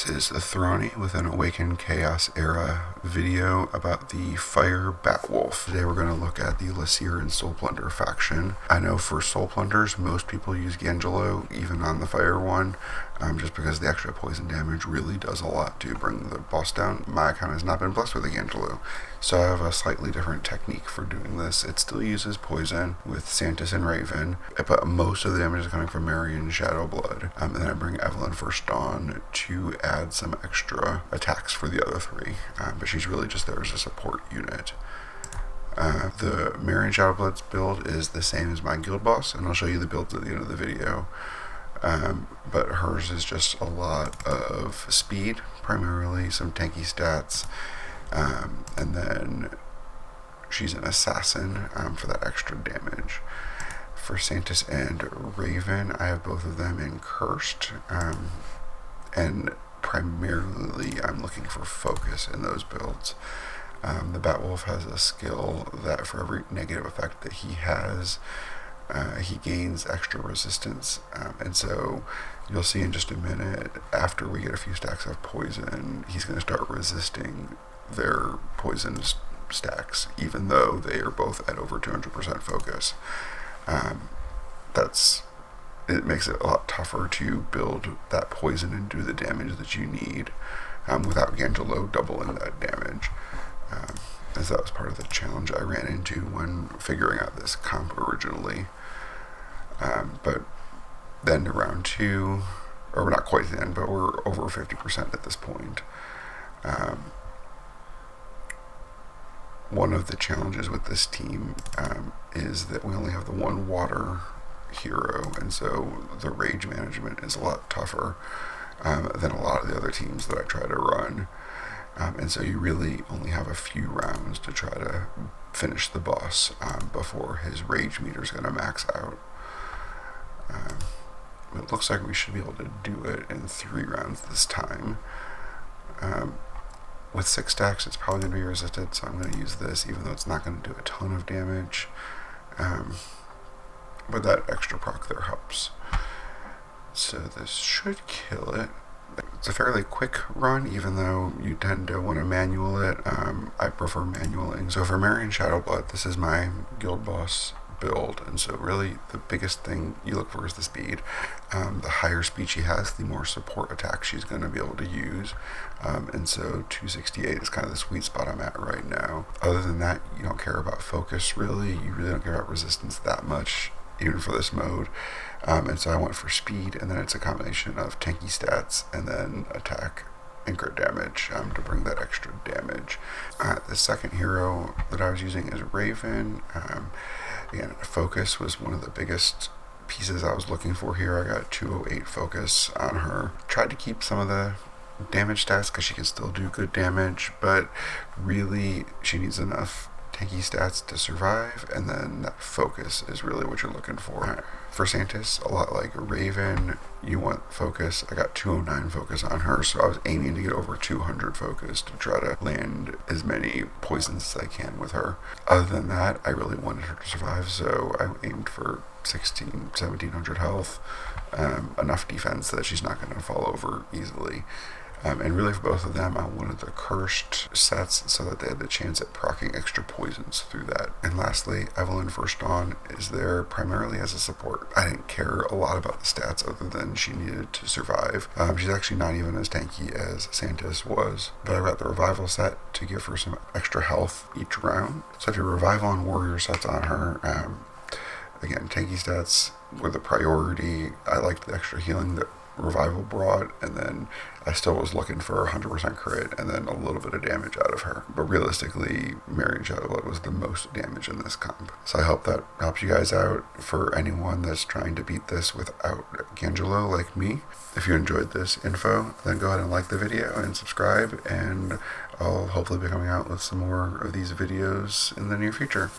This is the Throny with an Awaken Chaos Era video about the Fire Batwolf. Today we're going to look at the Lasir and Soulplunder faction. I know for Soulplunders, most people use Gangelo, even on the Fire one, just because the extra poison damage really does a lot to bring the boss down. My account has not been blessed with a Gangelo, so I have a slightly different technique for doing this. It still uses poison with Santis and Raven, but most of the damage is coming from Mary and Shadowblood, and then I bring Evelyn First Dawn to add some extra attacks for the other three, but she's really just there as a support unit. The Mary and Shadowblood's build is the same as my guild boss, and I'll show you the builds at the end of the video. But hers is just a lot of speed, primarily some tanky stats, and then she's an assassin for that extra damage. For Santis and Raven, I have both of them in Cursed, and primarily I'm looking for focus in those builds. The Batwolf has a skill that for every negative effect that he has, he gains extra resistance, and so you'll see in just a minute, after we get a few stacks of poison, he's going to start resisting their poison stacks, even though they are both at over 200% focus. It makes it a lot tougher to build that poison and do the damage that you need without Gangelo doubling that damage. As that was part of the challenge I ran into when figuring out this comp originally. But then to round 2, or not quite the end, but we're over 50% at this point. One of the challenges with this team is that we only have the one water hero, and so the rage management is a lot tougher than a lot of the other teams that I try to run. And so you really only have a few rounds to try to finish the boss before his rage meter is going to max out. It looks like we should be able to do it in 3 rounds this time. With 6 stacks, it's probably going to be resisted, so I'm going to use this, even though it's not going to do a ton of damage. But that extra proc there helps. So this should kill it. It's a fairly quick run, even though you tend to want to manual it. I prefer manualing. So for Mary and Shadowblood, this is my guild boss build, and so really the biggest thing you look for is the speed. The higher speed she has, the more support attack she's going to be able to use, and so 268 is kind of the sweet spot I'm at right now. Other than that, you don't care about focus really. You really don't care about resistance that much, even for this mode. And so I went for speed, and then it's a combination of tanky stats and then attack and crit damage to bring that extra damage. The second hero that I was using is Raven. Again, focus was one of the biggest pieces I was looking for here. I got 208 focus on her. Tried to keep some of the damage stats because she can still do good damage, but really she needs enough tanky stats to survive, and then that focus is really what you're looking for. For Santis, a lot like Raven, you want focus. I got 209 focus on her, so I was aiming to get over 200 focus to try to land as many poisons as I can with her. Other than that, I really wanted her to survive, so I aimed for 1700 health, enough defense that she's not going to fall over easily. And really for both of them, I wanted the cursed sets so that they had the chance at proccing extra poisons through that. And lastly, Evelyn First Dawn is there primarily as a support. I didn't care a lot about the stats other than she needed to survive. She's actually not even as tanky as Santis was, but I got the revival set to give her some extra health each round. So I have your revival and warrior sets on her. Again, tanky stats were the priority. I liked the extra healing that revival brought, and then I still was looking for 100% crit and then a little bit of damage out of her. But realistically, Mary and Shadowblood was the most damage in this comp. So I hope that helps you guys out for anyone that's trying to beat this without Gangelo like me. If you enjoyed this info, then go ahead and like the video and subscribe, and I'll hopefully be coming out with some more of these videos in the near future.